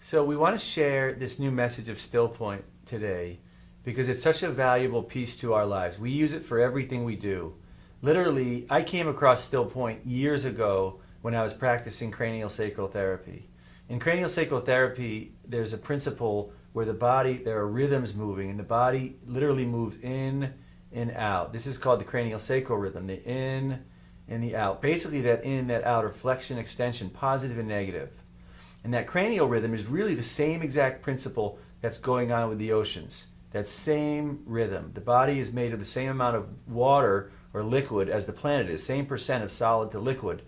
So we want to share this new message of Stillpoint today because it's such a valuable piece to our lives. We use it for everything we do. Literally, I came across Stillpoint years ago when I was practicing craniosacral therapy. In craniosacral therapy, there's a principle where there are rhythms moving, and the body literally moves in and out. This is called the craniosacral rhythm, the in and the out. Basically, that in, that out, or flexion, extension, positive and negative. And that cranial rhythm is really the same exact principle that's going on with the oceans. That same rhythm. The body is made of the same amount of water or liquid as the planet is, same percent of solid to liquid.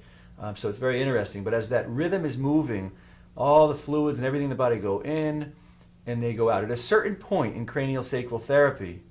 So it's very interesting. But as that rhythm is moving, all the fluids and everything in the body go in and they go out. At a certain point in craniosacral therapy,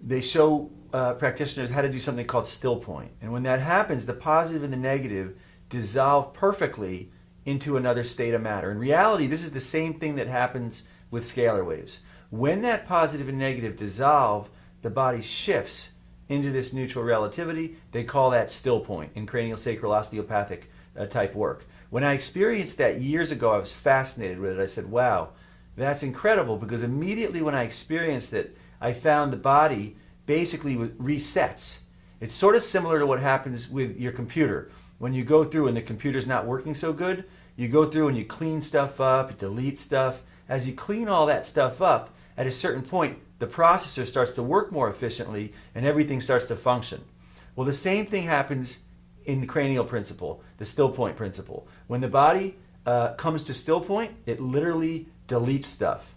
they show practitioners how to do something called Stillpoint. And when that happens, the positive and the negative dissolve perfectly into another state of matter. In reality, this is the same thing that happens with scalar waves. When that positive and negative dissolve, the body shifts into this neutral relativity. They call that Stillpoint in craniosacral osteopathic type work. When I experienced that years ago, I was fascinated with it. I said, wow, that's incredible, because immediately when I experienced it, I found the body basically resets. It's sort of similar to what happens with your computer. When you go through and the computer's not working so good, you go through and you clean stuff up, you delete stuff. As you clean all that stuff up, at a certain point, the processor starts to work more efficiently and everything starts to function. Well, the same thing happens in the cranial principle, the Stillpoint principle. When the body comes to Stillpoint, it literally deletes stuff.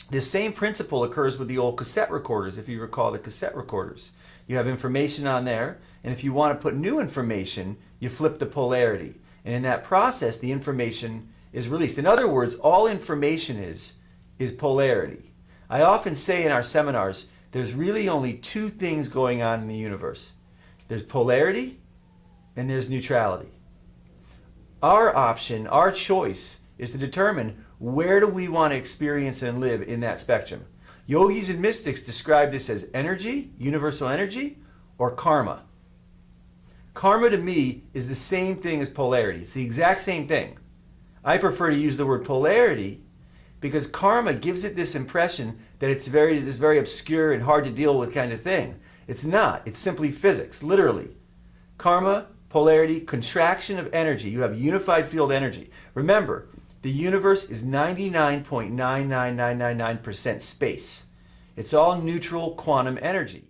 This same principle occurs with the old cassette recorders, if you recall the cassette recorders. You have information on there, and if you want to put new information, you flip the polarity. And in that process, the information is released. In other words, all information is polarity. I often say in our seminars, there's really only two things going on in the universe. There's polarity and there's neutrality. Our option, our choice, is to determine where do we want to experience and live in that spectrum. Yogis and mystics describe this as energy, universal energy, or karma. Karma to me is the same thing as polarity. It's the exact same thing. I prefer to use the word polarity because karma gives it this impression that it's this very obscure and hard to deal with kind of thing. It's not. It's simply physics, literally. Karma, polarity, contraction of energy. You have unified field energy. Remember, the universe is 99.99999% space. It's all neutral quantum energy.